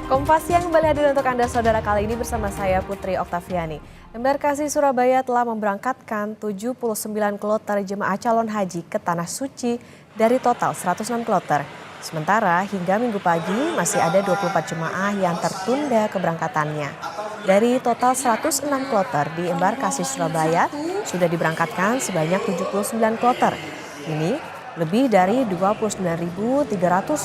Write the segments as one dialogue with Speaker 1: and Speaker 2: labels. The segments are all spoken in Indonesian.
Speaker 1: Kompas yang kembali hadir untuk Anda saudara kali ini bersama saya Putri Oktaviani. Embarkasi Surabaya telah memberangkatkan 79 kloter jemaah calon haji ke Tanah Suci dari total 106 kloter. Sementara hingga Minggu pagi masih ada 24 jemaah yang tertunda keberangkatannya. Dari total 106 kloter di Embarkasi Surabaya sudah diberangkatkan sebanyak 79 kloter. Ini lebih dari 29.300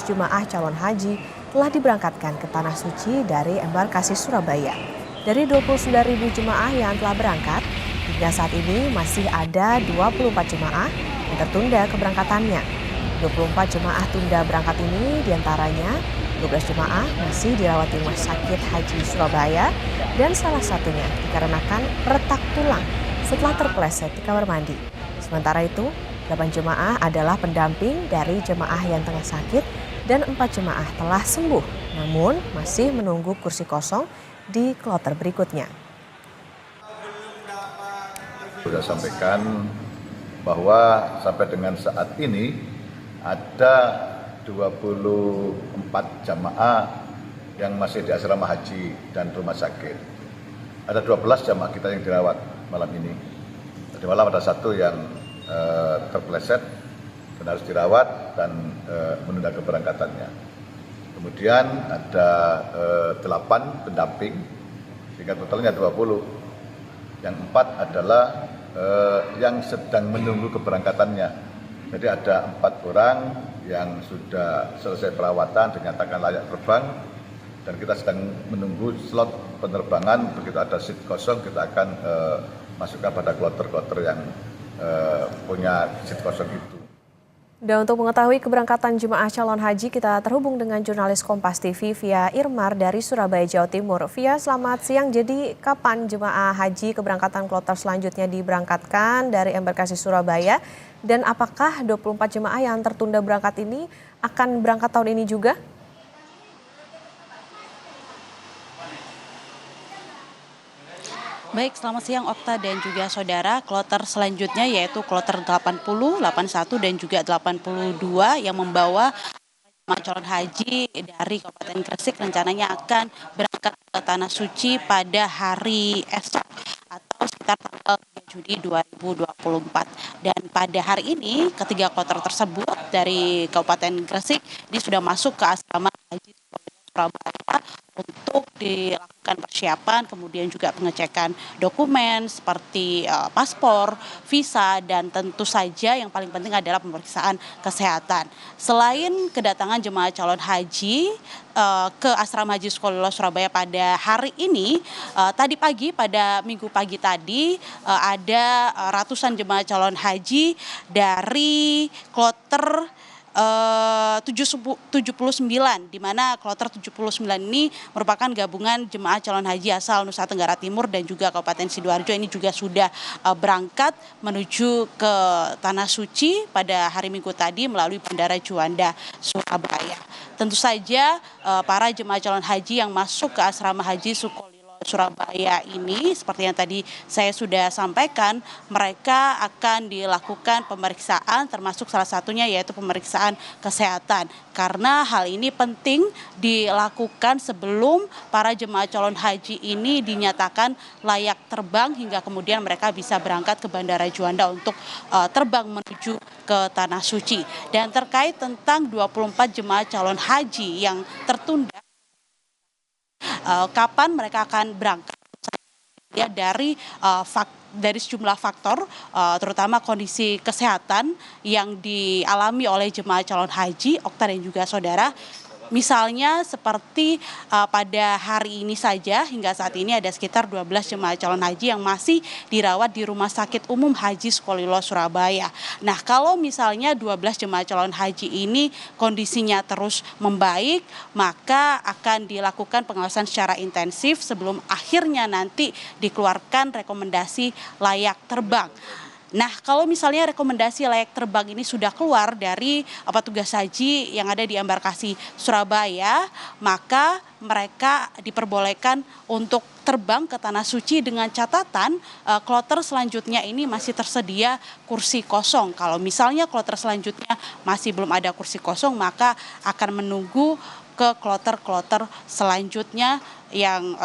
Speaker 1: jemaah calon haji telah diberangkatkan ke Tanah Suci dari Embarkasi Surabaya. Dari 29.000 jemaah yang telah berangkat, hingga saat ini masih ada 24 jemaah yang tertunda keberangkatannya. 24 jemaah tunda berangkat ini diantaranya 12 jemaah masih dirawat di Rumah Sakit Haji Surabaya dan salah satunya dikarenakan retak tulang setelah terpeleset di kamar mandi. Sementara itu, 8 jemaah adalah pendamping dari jemaah yang tengah sakit dan 4 jemaah telah sembuh, namun masih menunggu kursi kosong di kloter berikutnya.
Speaker 2: Sudah sampaikan bahwa sampai dengan saat ini ada 24 jamaah yang masih di asrama haji dan rumah sakit. Ada 12 jamaah kita yang dirawat malam ini. Tadi malam ada satu yang terpeleset dan harus dirawat dan menunda keberangkatannya. Kemudian ada 8 pendamping, sehingga totalnya 20. Yang 4 adalah yang sedang menunggu keberangkatannya. Jadi ada 4 orang yang sudah selesai perawatan dinyatakan layak terbang dan kita sedang menunggu slot penerbangan. Begitu ada seat kosong kita akan masukkan pada kloter-kloter yang punya seat kosong itu.
Speaker 1: Dan untuk mengetahui keberangkatan jemaah calon haji, kita terhubung dengan jurnalis Kompas TV Via Irmar dari Surabaya, Jawa Timur. Via, selamat siang. Jadi kapan jemaah haji keberangkatan kloter selanjutnya diberangkatkan dari Embarkasi Surabaya? Dan apakah 24 jemaah yang tertunda berangkat ini akan berangkat tahun ini juga?
Speaker 3: Baik, selamat siang Okta dan juga saudara. Kloter selanjutnya yaitu kloter 80, 81 dan juga 82 yang membawa jemaah calon haji dari Kabupaten Gresik rencananya akan berangkat ke Tanah Suci pada hari esok atau sekitar tanggal 3 Juni 2024. Dan pada hari ini ketiga kloter tersebut dari Kabupaten Gresik ini sudah masuk ke asrama haji Surabaya untuk dilakukan persiapan, kemudian juga pengecekan dokumen seperti paspor, visa, dan tentu saja yang paling penting adalah pemeriksaan kesehatan. Selain kedatangan jemaah calon haji ke Asrama Haji Sukolilo Surabaya pada hari ini, tadi pagi pada Minggu pagi tadi ada ratusan jemaah calon haji dari kloter 79, di mana kloter 79 ini merupakan gabungan jemaah calon haji asal Nusa Tenggara Timur dan juga Kabupaten Sidoarjo. Ini juga sudah berangkat menuju ke Tanah Suci pada hari Minggu tadi melalui Bandara Juanda, Surabaya. Tentu saja para jemaah calon haji yang masuk ke asrama haji Sukolilo Surabaya ini seperti yang tadi saya sudah sampaikan, mereka akan dilakukan pemeriksaan termasuk salah satunya yaitu pemeriksaan kesehatan, karena hal ini penting dilakukan sebelum para jemaah calon haji ini dinyatakan layak terbang hingga kemudian mereka bisa berangkat ke Bandara Juanda untuk terbang menuju ke Tanah Suci. Dan terkait tentang 24 jemaah calon haji yang tertunda, kapan mereka akan berangkat ya dari sejumlah faktor, terutama kondisi kesehatan yang dialami oleh jemaah calon haji, Okta dan juga saudara. Misalnya seperti pada hari ini saja hingga saat ini ada sekitar 12 jemaah calon haji yang masih dirawat di Rumah Sakit Umum Haji Sukolilo Surabaya. Nah, kalau misalnya 12 jemaah calon haji ini kondisinya terus membaik, maka akan dilakukan pengawasan secara intensif sebelum akhirnya nanti dikeluarkan rekomendasi layak terbang. Nah, kalau misalnya rekomendasi layak terbang ini sudah keluar dari petugas haji yang ada di Embarkasi Surabaya, maka mereka diperbolehkan untuk terbang ke Tanah Suci dengan catatan kloter selanjutnya ini masih tersedia kursi kosong. Kalau misalnya kloter selanjutnya masih belum ada kursi kosong, maka akan menunggu ke kloter-kloter selanjutnya yang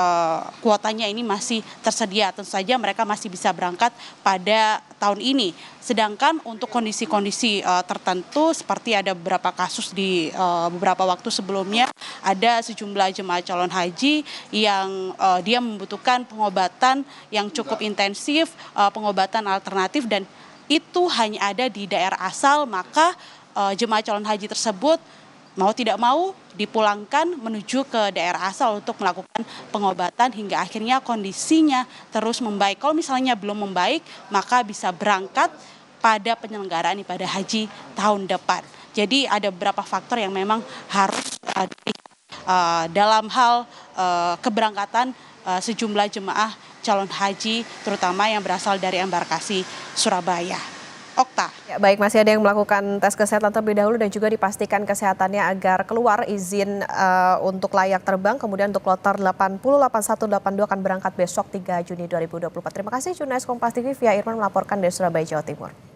Speaker 3: kuotanya ini masih tersedia. Tentu saja mereka masih bisa berangkat pada tahun ini. Sedangkan untuk kondisi-kondisi tertentu seperti ada beberapa kasus di beberapa waktu sebelumnya, ada sejumlah jemaah calon haji yang dia membutuhkan pengobatan yang cukup intensif, pengobatan alternatif, dan itu hanya ada di daerah asal, maka jemaah calon haji tersebut mau tidak mau dipulangkan menuju ke daerah asal untuk melakukan pengobatan hingga akhirnya kondisinya terus membaik. Kalau misalnya belum membaik, maka bisa berangkat pada penyelenggaraan ibadah haji tahun depan. Jadi ada beberapa faktor yang memang harus dilihat dalam hal keberangkatan sejumlah jemaah calon haji, terutama yang berasal dari embarkasi Surabaya. Okta.
Speaker 1: Ya, baik, masih ada yang melakukan tes kesehatan terlebih dahulu dan juga dipastikan kesehatannya agar keluar izin untuk layak terbang. Kemudian untuk kloter 808182 akan berangkat besok 3 Juni 2024. Terima kasih jurnalis Kompas TV Via Irman melaporkan dari Surabaya, Jawa Timur.